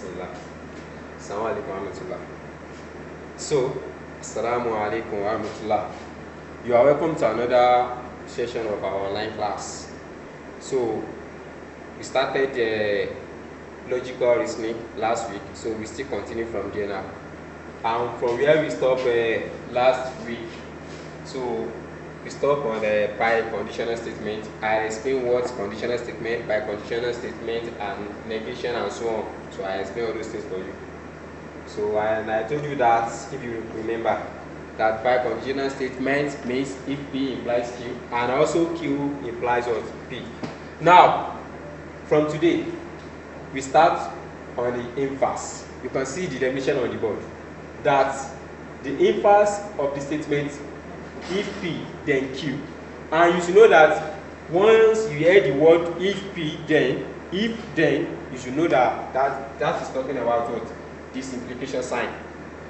Bismillah. Assalamu alaikum wa rahmatullah. So, Assalamu alaikum wa rahmatullah. You are welcome to another session of our online class. So, we started logical reasoning last week, so we still continue from there now. And from where we stopped last week, so we stopped on by conditional statement. I explained what conditional statement, by conditional statement, and negation and so on. So I explained all those things for you. So and I told you that, if you remember, that by conditional statement means if P implies Q, and also Q implies what? P. Now, from today, we start on the inverse. You can see the definition on the board. That the inverse of the statement, if P, then Q. And you should know that once you hear the word if P, then, if then, you should know that that is talking about what? This implication sign.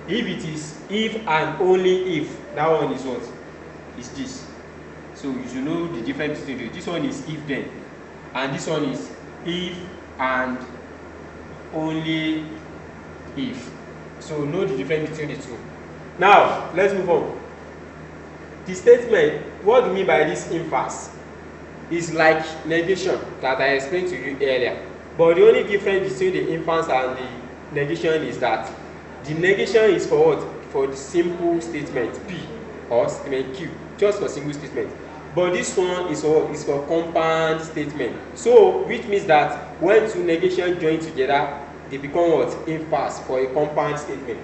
If it is if and only if, that one is what? Is this. So you should know the difference between the two. This one is if then, and this one is if and only if. So know the difference between the two. Now let's move on. The statement, what do you mean by this inverse? Is like negation that I explained to you earlier. But the only difference between the inverse and the negation is that the negation is for what? For the simple statement P or statement Q, just for single statement. But this one is for compound statement. So which means that when two negations join together, they become what? Inverse for a compound statement.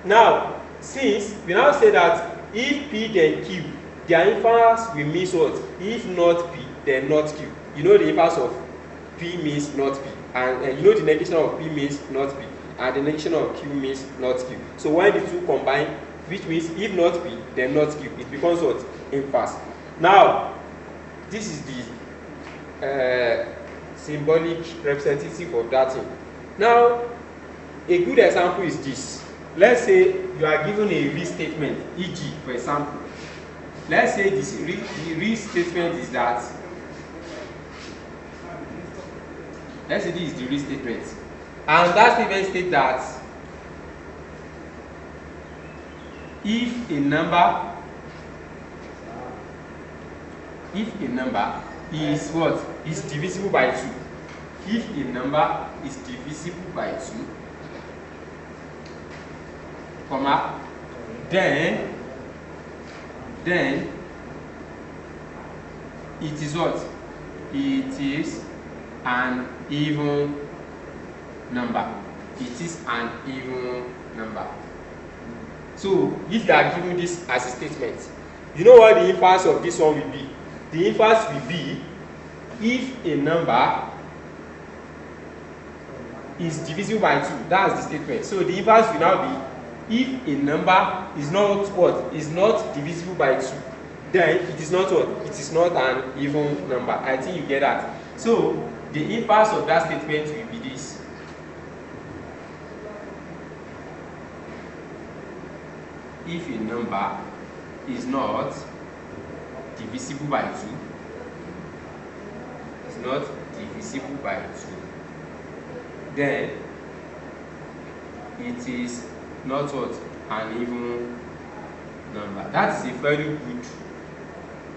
Now, since we now say that if P then Q, their inverse will mean what? If not P, then not Q. You know the inverse of P means not P, and you know the negation of P means not P, and the negation of Q means not Q. So when the two combine, which means if not P, then not Q, it becomes what? Inverse. Now, this is the symbolic representative of that thing. Now, a good example is this. Let's say you are given a real statement, e.g., for example. Let's say the real statement is that. Let's say this is the real statement. And that statement states that if a number is what? Is divisible by 2. If a number is divisible by 2, comma, then it is what? It is an even number. It is an even number. So if you are given this as a statement, you know what the inverse of this one will be? The inverse will be if a number is divisible by 2. That's the statement. So the inverse will now be if a number is not what? Is not divisible by 2, then it is not what? It is not an even number. I think you get that. So the inverse of that statement will be this. If a number is not divisible by 2, is not divisible by 2, then it is not what? An even number. That is a very good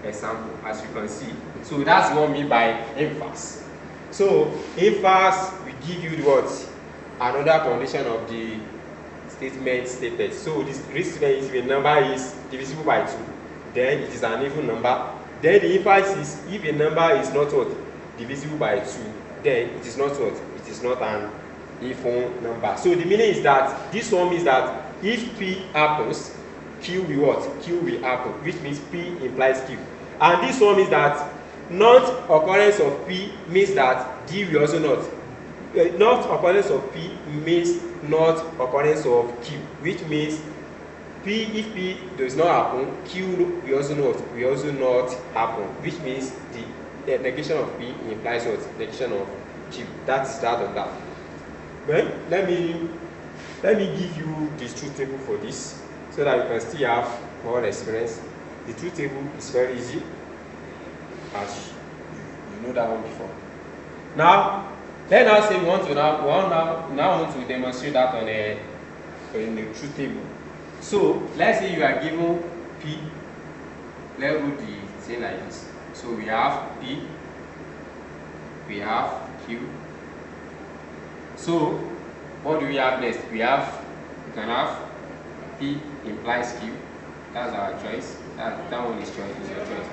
example, as you can see. So that's what I mean by inverse. So inverse will give you what? Another condition of the statement stated. So this statement is if a number is divisible by 2, then it is an even number. Then the inverse is if a number is not what? Divisible by 2, then it is not what? It is not an even number. So the meaning is that this one means that if P happens, Q will what? Q will happen, which means P implies Q. And this one means that not occurrence of P means that D will also not. Not occurrence of P means not occurrence of Q, which means P, if P does not happen, Q will also not happen, which means the negation of P implies what? Negation of Q. That is that on that. Well, let me give you the truth table for this, so that you can still have more experience. The truth table is very easy, as you know that one before. Now, Let's now say we want to demonstrate that on a truth table. So let's say you are given P. Let's do the thing like this. So we have P, we have Q. So what do we have next? We can have P implies Q. That's our choice. That one is your choice.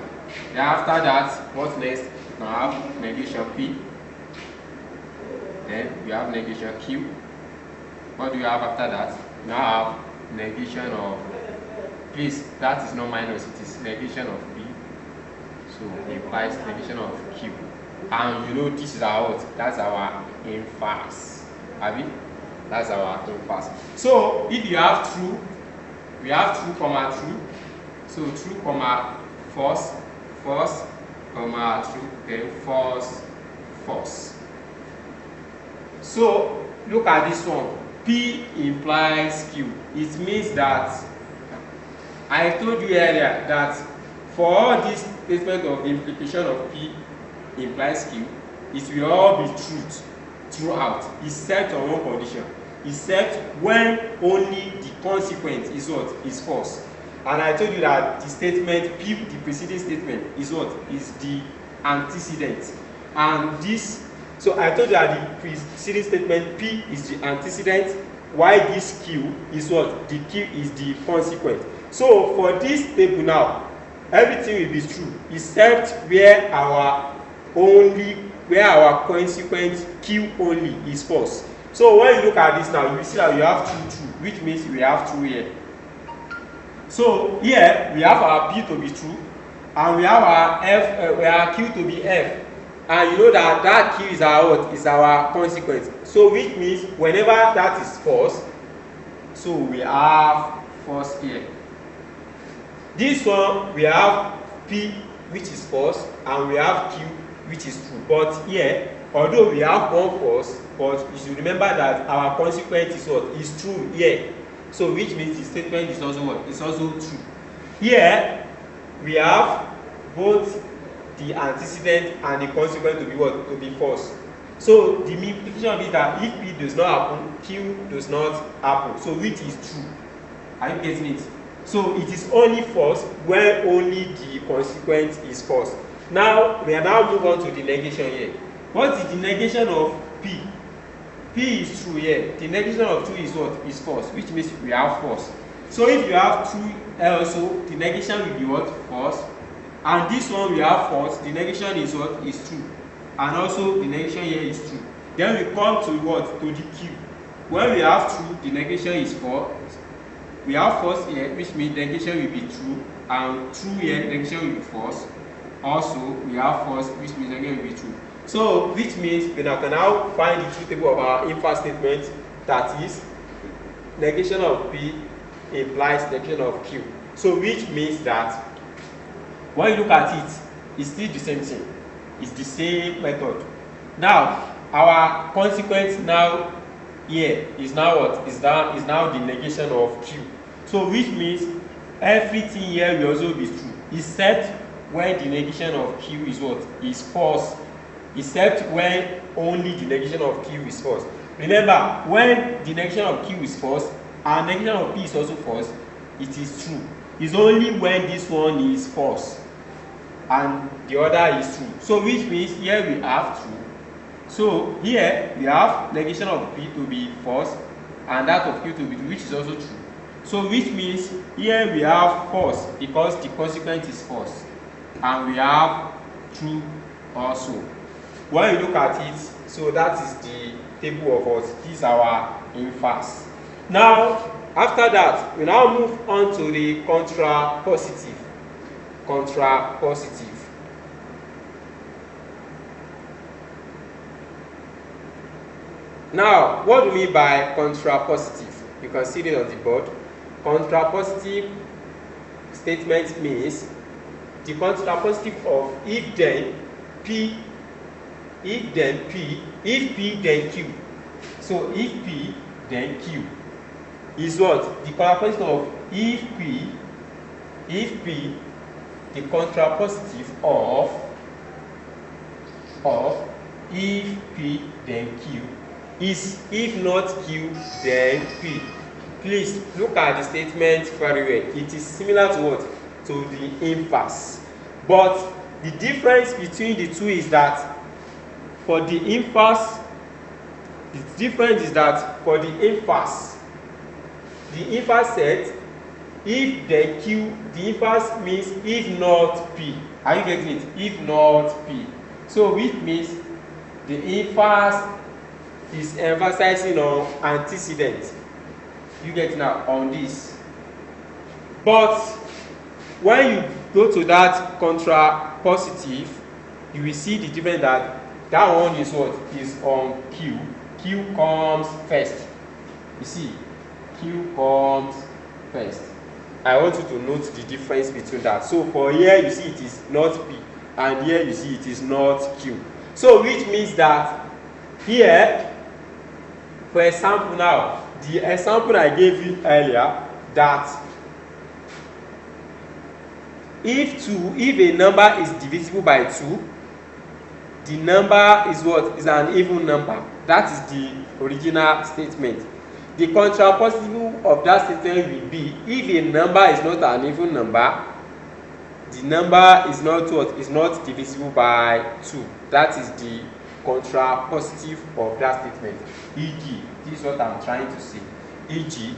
Then after that, what's next? You can have negation P. Then we have negation Q. What do you have after that? Now have negation of, please, that is not minus, it is negation of P. So implies negation of Q. And you know this is our what? That's our inverse. Abi? That's our inverse. So if you have true, we have true, comma true. So true, comma false, false, comma true, then false, false. So look at this one. P implies Q. It means that I told you earlier that for all this statement of implication of P implies Q, it will all be truth throughout, except on one condition, except when only the consequence is what? Is false. And I told you that the statement P, the preceding statement, is what? Is the antecedent. And this, so I told you that the preceding statement P is the antecedent, while this Q is what? The Q is the consequent. So for this table now, everything will be true except where our consequent Q only is false. So when you look at this now, you see that you have true, which means we have true here. So here we have our P to be true, and we have our Q to be F. And you know that Q is our what? Is our consequence. So which means whenever that is false, so we have false here. This one we have P which is false, and we have Q which is true. But here, although we have one false, but you should remember that our consequence is what? Is true here. So which means the statement is also what? Is also true. Here we have both the antecedent and the consequent to be what? To be false. So the implication of it is that if P does not happen, Q does not happen. So which is true. Are you getting it? So it is only false when only the consequence is false. Now we are now move on to the negation here. What is the negation of P? P is true here. The negation of true is what? Is false, which means we have false. So if you have true also, the negation will be what? False. And this one we have false, the negation is what? Is true. And also the negation here is true. Then we come to what? To the Q. When we have true, the negation is false. We have false here, which means the negation will be true. And true here, the negation will be false. Also, we have false, which means the negation will be true. So, which means we can now find the truth table of our inverse statement, that is, negation of P implies negation of Q. So, which means that when you look at it, it's still the same thing. It's the same method. Now, our consequence now here is now what? Is now the negation of Q. So, which means everything here will also be true, except when the negation of Q is what? Is false. Except when only the negation of Q is false. Remember, when the negation of Q is false and negation of P is also false, it is true. It's only when this one is false and the other is true. So which means here we have true. So here we have negation of P to be false and that of Q to be true, which is also true. So which means here we have false because the consequence is false, and we have true also. When you look at it, so that is the table of us. This is our inverse. Now, after that, we now move on to the contrapositive. Contrapositive. Now, what do we mean by contrapositive? You can see it on the board. Contrapositive statement means the contrapositive of if then P, if then P, if P then Q. So if P then Q is what? The contrapositive of if P, the contrapositive of if P then Q is if not Q then P. Please look at the statement very well. It is similar to what? To the inverse. But the difference between the two is that for the inverse, the difference is that for the inverse said if then Q, the inverse means if not P. Are you getting it? If not P. So which means the inverse is emphasizing on antecedent. You get now on this. But when you go to that contrapositive, you will see the difference that one is what? Is on Q. Q comes first. You see, Q comes first. I want you to note the difference between that. So for here you see it is not P, and here you see it is not Q. So which means that here, for example now, the example I gave you earlier, that if a number is divisible by 2, the number is what? Is an even number. That is the original statement. The contrapositive of that statement will be if a number is not an even number, the number is not what? Is not divisible by 2. That is the contrapositive of that statement. E.g., this is what I'm trying to say. E.g.,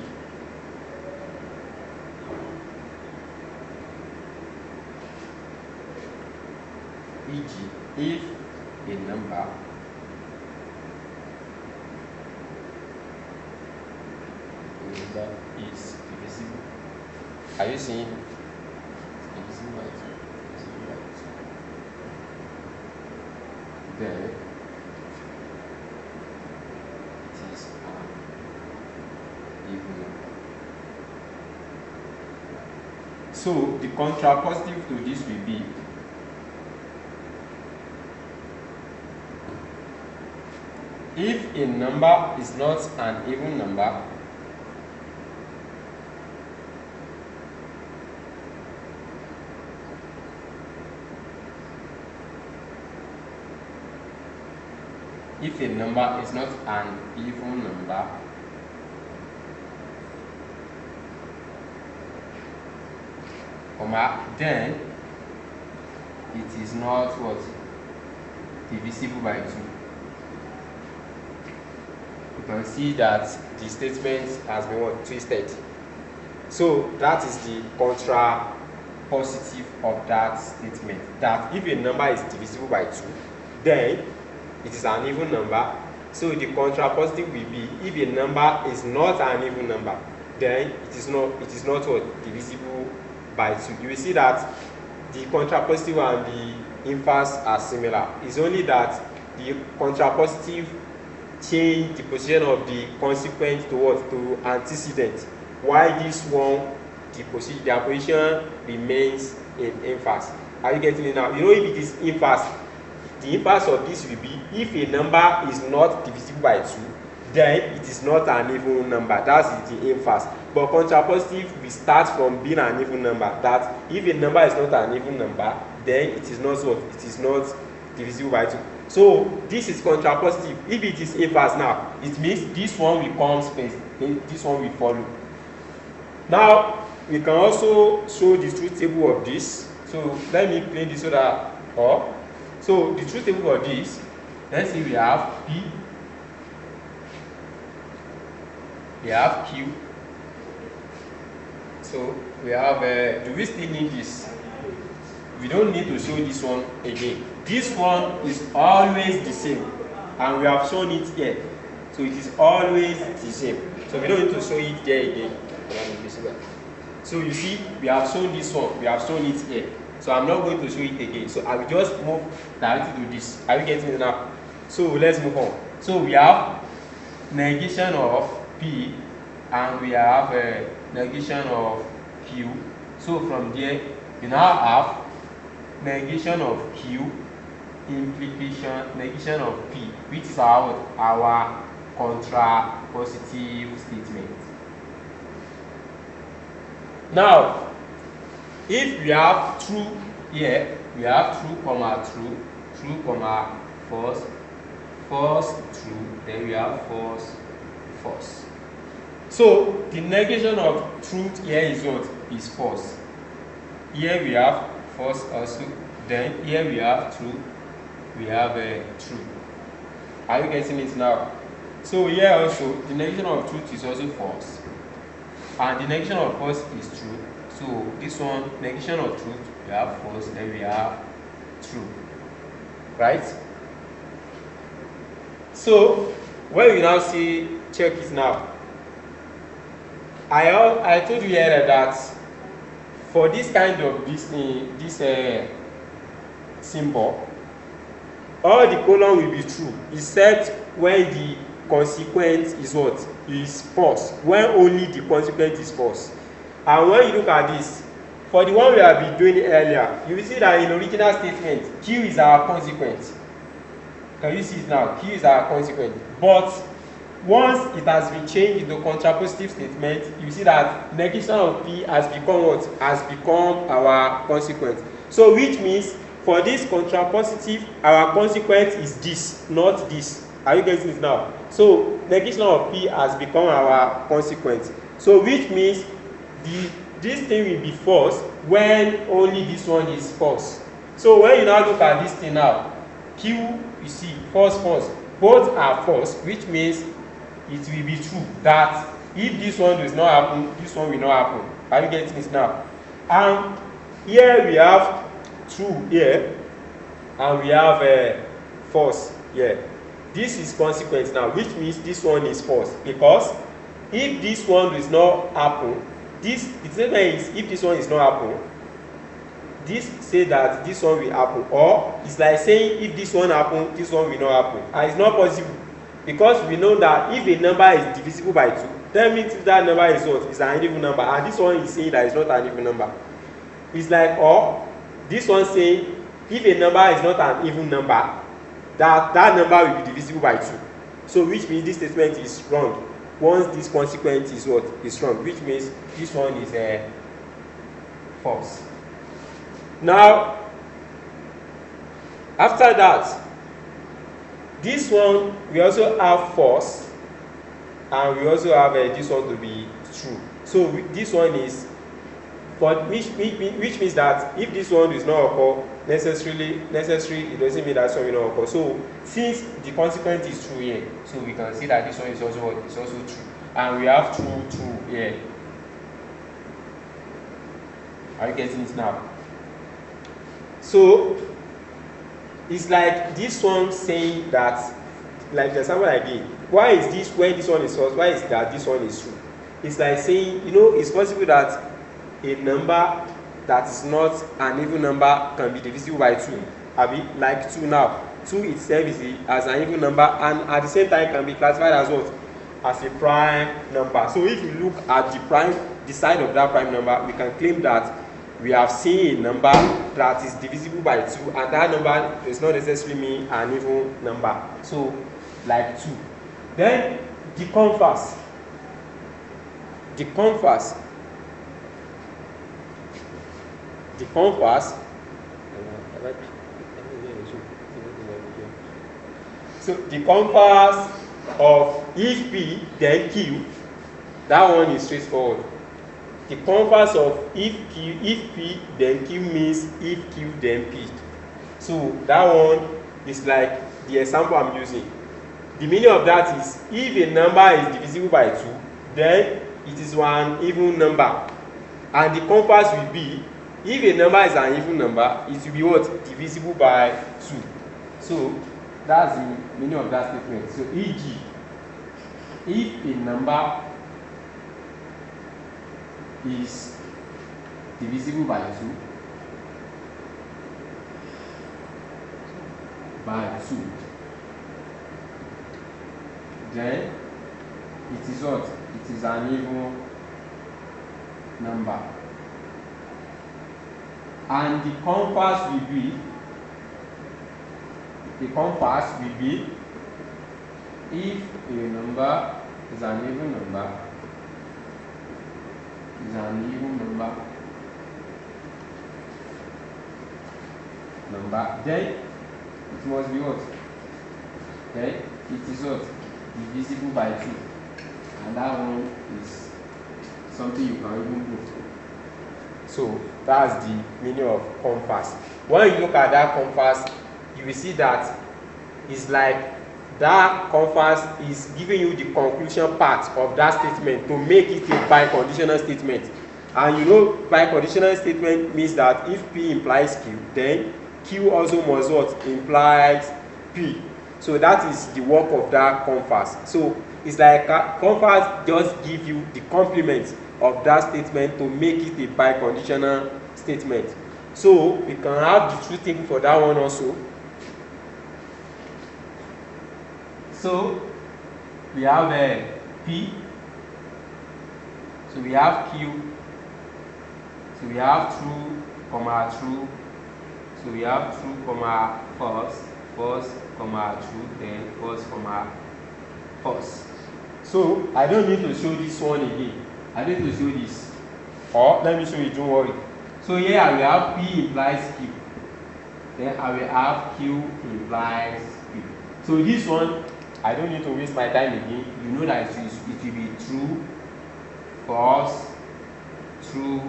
if a number is divisible, are you seeing divisible by 2? Then it is an even number. So the contrapositive to this will be if a number is not an even number, if a number is not an even number, then it is not what? Divisible by 2. You can see that the statement has been what? Twisted. So that is the contrapositive of that statement. That if a number is divisible by 2, then it is an even number. So the contrapositive will be if a number is not an even number, then it is not what? Divisible by 2. You will see that the contrapositive and the inverse are similar. It's only that the contrapositive change the position of the consequent to what? To antecedent. While this one, their position remains in inverse. Are you getting it now? You know, if it is inverse, the inverse of this will be if a number is not divisible by 2, then it is not an even number. That's the inverse. But contrapositive will start from being an even number. That if a number is not an even number, then it is not what? It is not divisible by 2. So this is contrapositive. If it is inverse now, it means this one will come first, then this one will follow. Now we can also show the truth table of this. So let me play this so that so the truth table of this, let's say we have P, we have Q. So we have do we still need this? We don't need to show this one again. This one is always the same, and we have shown it here. So it is always the same. So we don't need to show it there again. So you see, we have shown this one, we have shown it here. So I'm not going to show it again. So I will just move directly to this. Are you getting it now? So let's move on. So we have negation of P, and we have negation of Q. So from there, we now have negation of Q, implication, negation of P, which is our contrapositive statement. Now, if we have true here, we have true, comma, true, true, comma, false, false, true, then we have false, false. So the negation of truth here is what? Is false. Here we have false also, then here we have true, we have true. Are you getting it now? So here also the negation of truth is also false, and the negation of false is true. So this one, negation of truth, we have false, then we have true, right? So when we now see, check it now. I told you earlier that for this kind of this symbol, all the column will be true except when the consequent is what? Is false. When only the consequent is false. And when you look at this, for the one we have been doing earlier, you will see that in original statement, Q is our consequent. Can you see it now? Q is our consequent. But once it has been changed into contrapositive statement, you see that negation of P has become what? Has become our consequent. So which means for this contrapositive, our consequent is this, not this. Are you getting it now? So negation of P has become our consequent. So which means this thing will be false when only this one is false. So when you now look at this thing now, Q, you see, false, false. Both are false, which means it will be true that if this one does not happen, this one will not happen. Are you getting it now? And here we have true here, and we have false here. This is consequence now, which means this one is false, because if this one does not happen, the statement is if this one is not happen, this say that this one will happen, or it's like saying if this one happen, this one will not happen, and it's not possible, because we know that if a number is divisible by 2, that means that number is what? Is an even number, and this one is saying that it's not an even number. It's like, or this one saying if a number is not an even number, that number will be divisible by 2. So which means this statement is wrong once this consequent is what? Is wrong, which means this one is false. Now after that, this one we also have false, and we also have this one to be true. So this one is, but which means that if this one does not occur, necessary it doesn't mean that this one will not occur. So since the consequence is true here, so we can see that this one is also what? Is also true, and we have true here. Are you getting it now? So it's like this one saying that, like the example I gave, why is this when this one is false? Why is that this one is true? It's like saying, it's possible that a number that is not an even number can be divisible by 2. Like 2 now. 2 itself is as an even number, and at the same time can be classified as what? As a prime number. So if you look at the side of that prime number, we can claim that we have seen a number that is divisible by 2, and that number does not necessarily mean an even number. So like 2. Then the converse. So the converse of if P then Q, that one is straightforward. The converse of if P then Q means if Q then P. So that one is like the example I'm using. The meaning of that is if a number is divisible by 2, then it is one even number. And the converse will be if a number is an even number, it will be what? Divisible by 2. So that's the meaning of that statement. So e.g., if a number is divisible by 2, then it is what? It is an even number. And the converse will be if a number is an even number, then it must be what? then it is what? Divisible by 2. And that one is something you can even prove. So that's the meaning of compass. When you look at that compass, you will see that it's like that compass is giving you the conclusion part of that statement to make it a biconditional statement. And you know, biconditional statement means that if P implies Q, then Q also must what? Implies P. So that is the work of that compass. So it's like a compass just give you the complement of that statement to make it a biconditional statement. So we can have the true thing for that one also. So we have P, so we have Q, so we have true, comma true, so we have true, comma false, false, comma true, then false, comma false. So I don't need to show this one again. I need to show this. Or let me show you, don't worry. So here I will have P implies Q. Then I will have Q implies P. So this one, I don't need to waste my time again. You know that it will be true, false, true,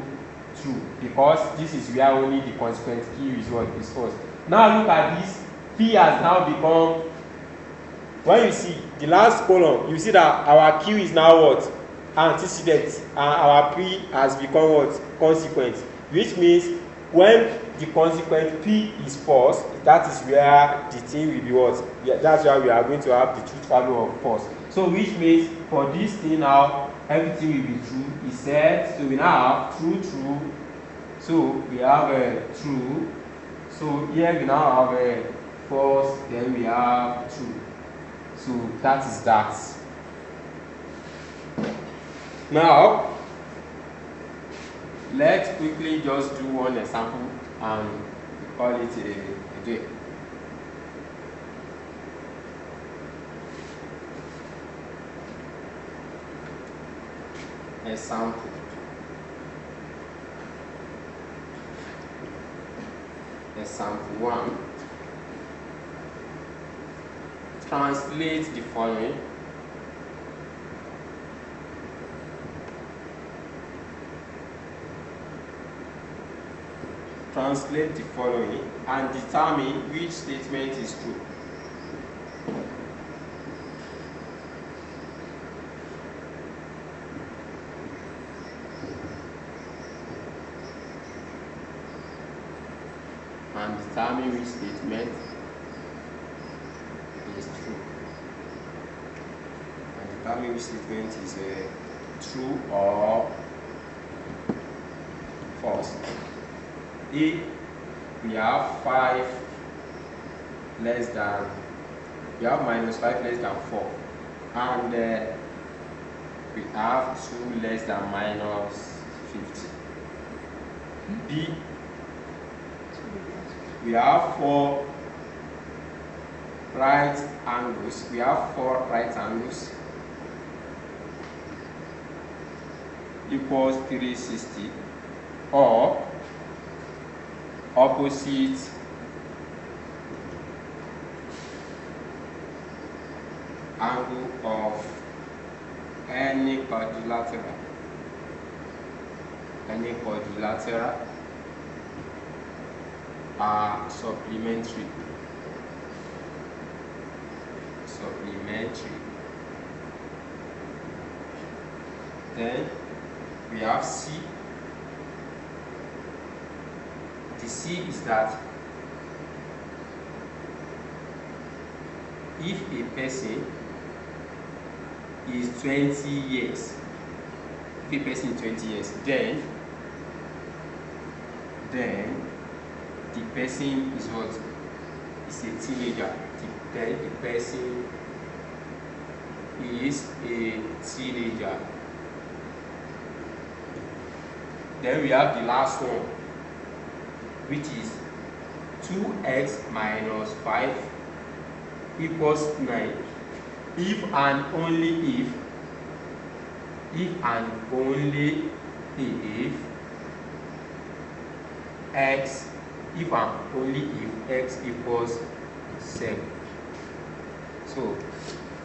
true. Because this is where only the consequent Q is what is false. Now look at this. P has now become, when you see the last column, you see that our Q is now what? Antecedent, and our P has become what? Consequent. Which means when the consequent P is false, that is where the thing will be what? Yeah, that's where we are going to have the truth value of false. So which means for this thing now, everything will be true. It said, so we now have true, true. So we have a true. So here we now have a false, then we have true. So that is that. Now, let's quickly just do one example and call it a day. Example. Example 1. Translate the following. Translate the following and determine which statement is true. And determine which statement is true. And determine which statement is true or false. If we have 5 less than, we have minus 5 less than 4, and we have 2 less than minus 50. B, we have 4 right angles. We have 4 right angles equals 360, or opposite angle of any quadrilateral. Any quadrilateral are supplementary. Supplementary. Then we have C. The C is that if a person is 20 years, if a person is 20 years, then the person is what? Is a teenager. Then the person is a teenager. Then we have the last one, which is 2x minus 5 equals 9 if and only if and only if x, if and only if x equals 7. So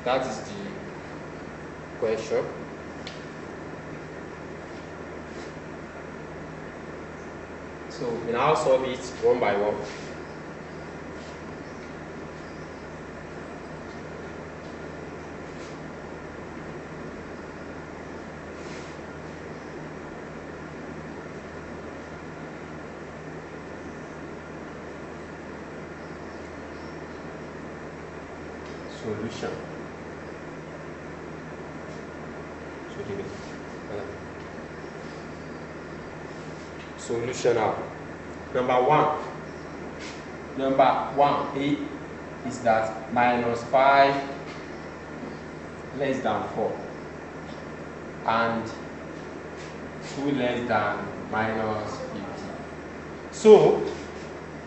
that is the question. So we now solve it one by one. Solution. Solution now. Number one A is that minus 5 less than 4 and 2 less than minus 50. So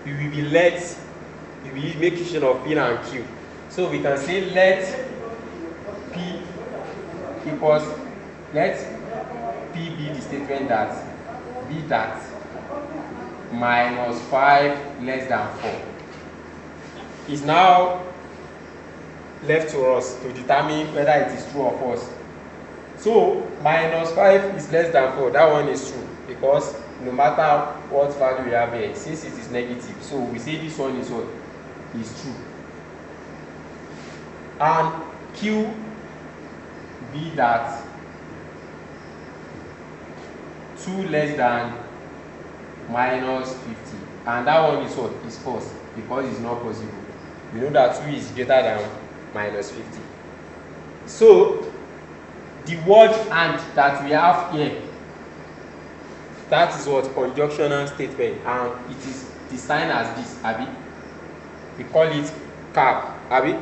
we will be making use of P and Q. So we can say let P be the statement that minus 5 less than 4. Is now left to us to determine whether it is true or false. So minus 5 is less than 4. That one is true because no matter what value we have here, since it is negative, so we say this one is what? Is true. And Q be that 2 less than minus 50, and that one is what? Is false because it's not possible. We know that 2 is greater than minus 50. So the word and that we have here, that is what? Conjunctional statement, and it is designed as this, Abi. We call it cap, Abi.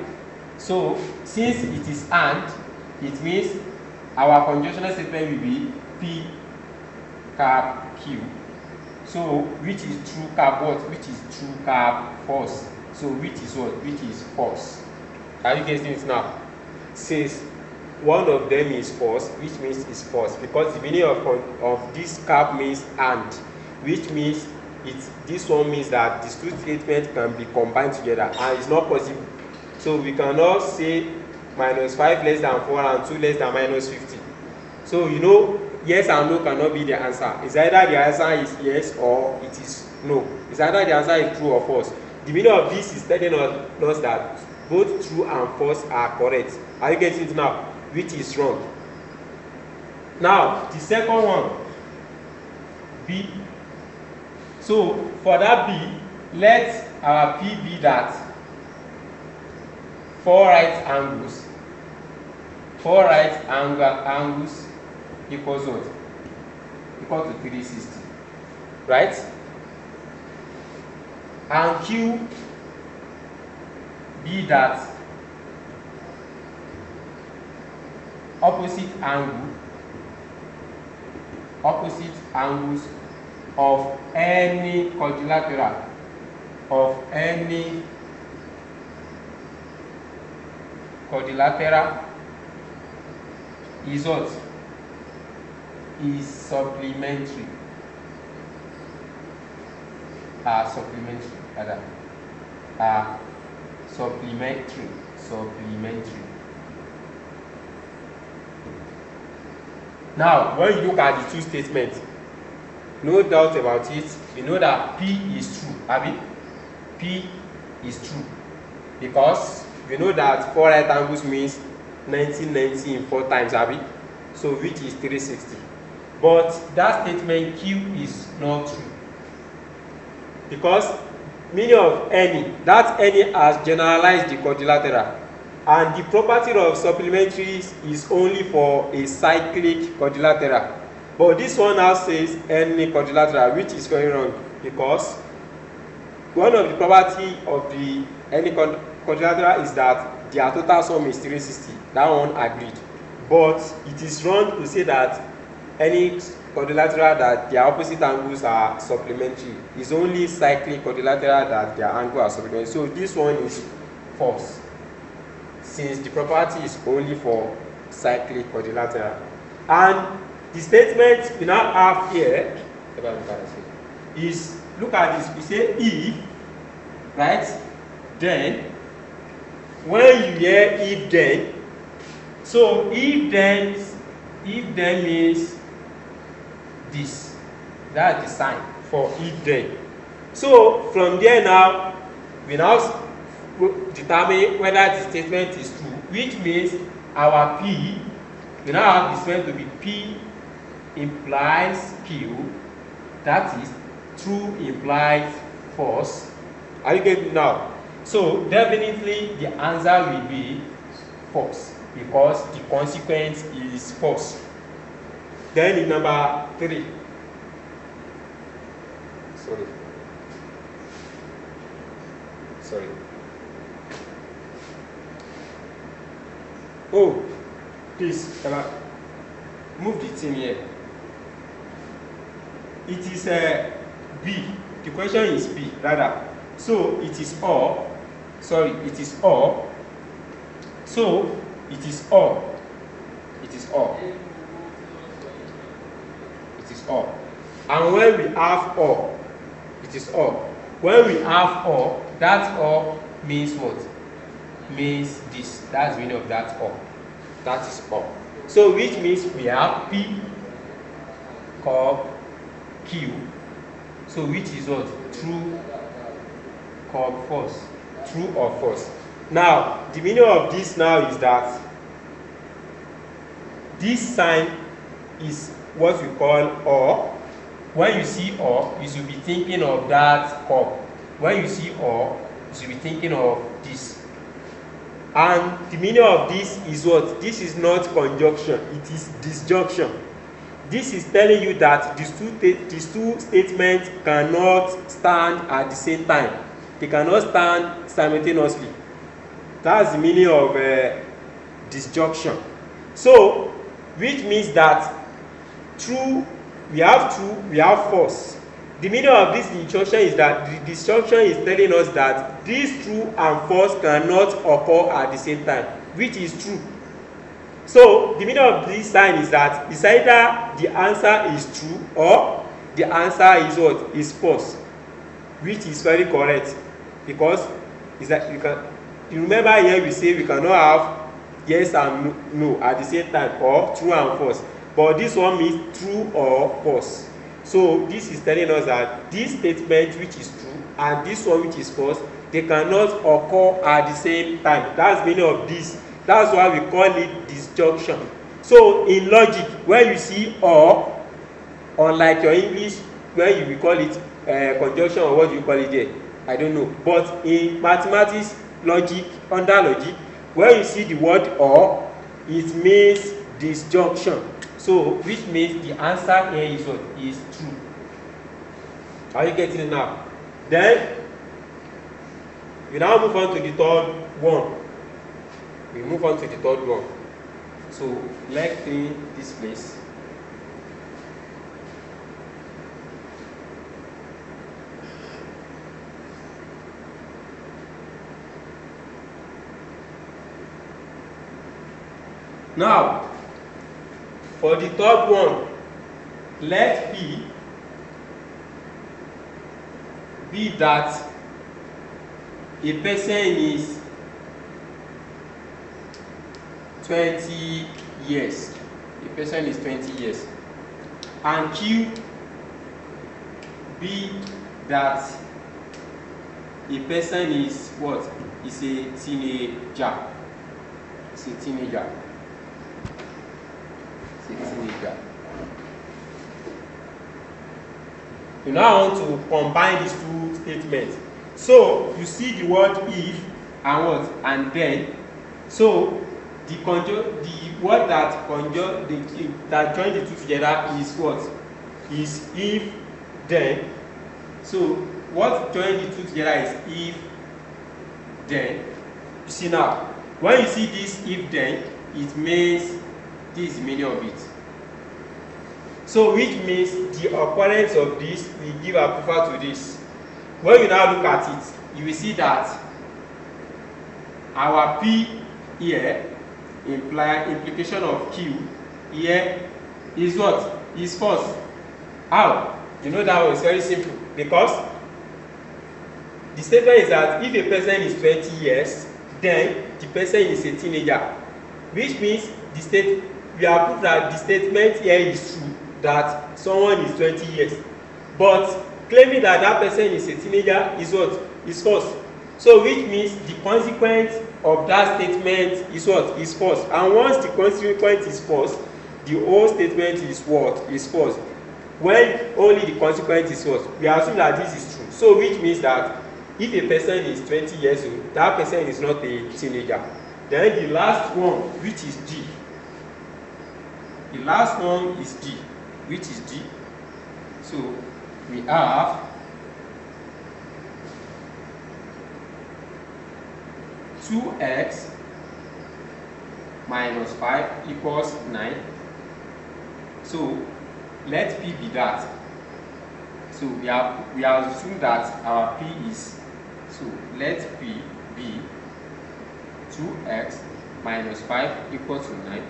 So since it is and, it means our conjunctional statement will be P cap Q. So which is true cap what? Which is true cap false. So which is what? Which is false. Are you getting it now? Since one of them is false, which means it's false, because the meaning of this cap means and, which means this one means that these two statements can be combined together, and it's not possible. So we cannot say minus 5 less than 4 and 2 less than minus 50. So you know, yes and no cannot be the answer. It's either the answer is yes or it is no. It's either the answer is true or false. The meaning of this is telling us that both true and false are correct. Are you getting it now? Which is wrong. Now the second one, B. So for that B, let our P be that 4 right angles equals what? Equal to 360, right? And Q be that opposite angles of any quadrilateral is what? Is supplementary. Supplementary. Now, when you look at the two statements, no doubt about it, you know that P is true. Abi? P is true because we know that 4 right angles means 90 in 4 times, Abi? So which is 360. But that statement Q is not true because meaning of any, that any has generalized the quadrilateral, and the property of supplementaries is only for a cyclic quadrilateral. But this one now says any quadrilateral, which is very wrong because one of the property of the any quadrilateral is that their total sum is 360. That one agreed. But it is wrong to say that any quadrilateral that their opposite angles are supplementary. It's only cyclic quadrilateral that their angles are supplementary. So this one is false, since the property is only for cyclic quadrilateral. And the statement we now have here is, look at this, we say if, right, then when you hear if then, so if then means this. That's the sign for if then. So from there now, we now determine whether the statement is true, which means our P, we now have the statement to be P implies Q, that is true implies false. Are you getting it now? So definitely the answer will be false because the consequence is false. Then in number 3. Sorry. Oh, please, move the thing here. It is B. The question is B, rather. So it is or. Sorry, it is or. So it is or. It is or. It is or. And when we have or, it is or. When we have or, that or means what? Means this. That's the meaning of that or. That is or. So which means we have P called Q. So which is what? True called false. True or false. Now the meaning of this now is that this sign is what we call or. When you see or, you should be thinking of that cup. When you see or, you should be thinking of this. And the meaning of this is what? This is not conjunction, it is disjunction. This is telling you that these two statements cannot stand at the same time. They cannot stand simultaneously. That's the meaning of disjunction. So, which means that true, we have false. The meaning of this disjunction is that the disjunction is telling us that these true and false cannot occur at the same time, which is true. So the meaning of this sign is that it's either the answer is true or the answer is what? Is false, which is very correct, because is that you remember here we say we cannot have yes and no at the same time, or true and false. But this one means true or false. So this is telling us that this statement which is true and this one which is false, they cannot occur at the same time. That's the meaning of this. That's why we call it disjunction. So in logic, when you see or, unlike your English, when you will call it conjunction, or what do you call it there? I don't know. But in mathematics, logic, under logic, when you see the word or, it means disjunction. So which means the answer here is what? Is true. Are you getting it now? Then we now move on to the third one. We move on to the third one. So let's clean this place. Now, for the third one, let P be that a person is 20 years. A person is 20 years. And Q be that a person is what? Is a teenager. It's a teenager. You now want to combine these two statements. So you see the word if and what? And then. So the word that join the two together is what? Is if then. So what join the two together is if then. You see now, when you see this if then, it means this is the meaning of it. So which means the occurrence of this will give approval to this. When you now look at it, you will see that our P here implication of Q here is what? Is false. How? You know that one is very simple, because the statement is that if a person is 20 years, then the person is a teenager, which means we have proved that the statement here is true, that someone is 20 years. But claiming that that person is a teenager is what? Is false. So which means the consequence of that statement is what? Is false. And once the consequence is false, the whole statement is what? Is false. When only the consequence is false, we assume that this is true. So which means that if a person is 20 years old, that person is not a teenager. Then the last one, which is D. The last one is D, which is D. So we have 2x minus 5 equals 9. So let P be that. So we have assumed that our P is, so let P be 2x minus 5 equals to 9,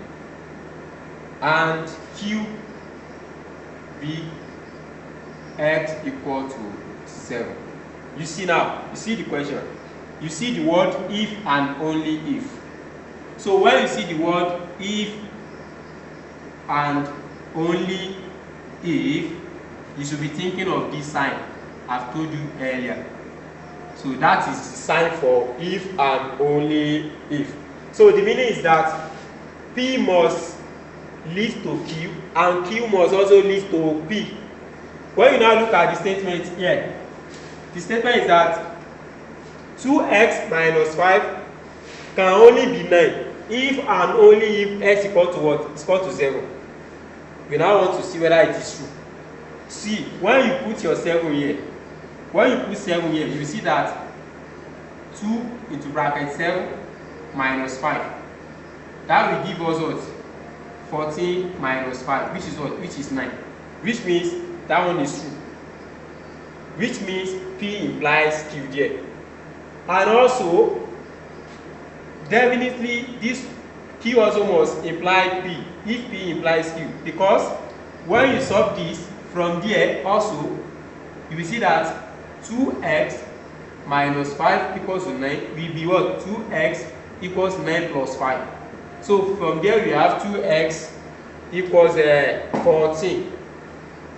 and Q be x equal to 7. You see now, you see the question. You see the word if and only if. So when you see the word if and only if, you should be thinking of this sign I've told you earlier. So that is the sign for if and only if. So the meaning is that P must lead to Q and Q must also lead to P. When you now look at the statement here, the statement is that 2x minus 5 can only be 9 if and only if x equal to what? Is equal to 0. We now want to see whether it is true. See, when you put your 7 here, when you put 7 here, you see that 2 into bracket 7 minus 5. That will give us what? 14 minus 5, which is what? Which is 9. Which means that one is true. Which means P implies Q there. And also, definitely this Q also must imply P if P implies Q, because when you solve this from there also, you will see that 2x minus 5 equals to 9 will be what? 2x equals 9 plus 5. So from there we have 2x equals 14,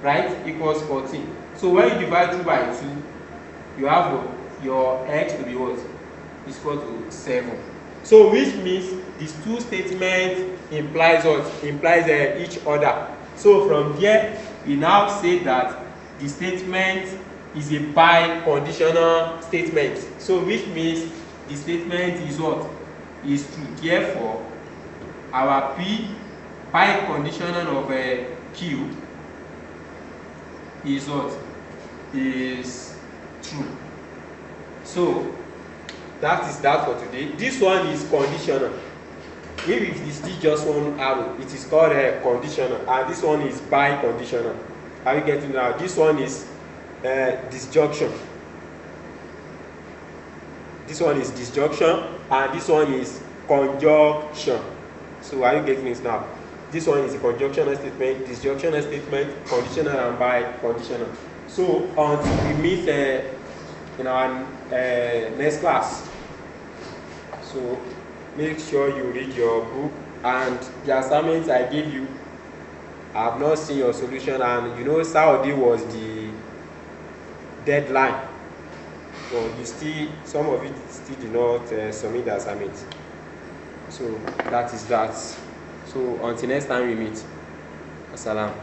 right? Equals 14. So when you divide 2 by 2, you have your x to be what? Is equal to 7. So which means these two statements implies what? Implies each other. So from there we now say that the statement is a biconditional statement. So which means the statement is what? Is true. Therefore, our P biconditional of Q is what? Is true. So that is that for today. This one is conditional. If it is just one arrow, it is called a conditional, and this one is biconditional. Are you getting now? This one is disjunction. This one is disjunction, and this one is conjunction. So are you getting it now? This one is a conjunctional statement, disjunctional statement, conditional and biconditional. So until we meet in our next class. So make sure you read your book, and the assignments I gave you, I have not seen your solution, and you know Saturday was the deadline. So you still, some of it still do not submit the assignment. So that is that. So until next time we meet. Assalam.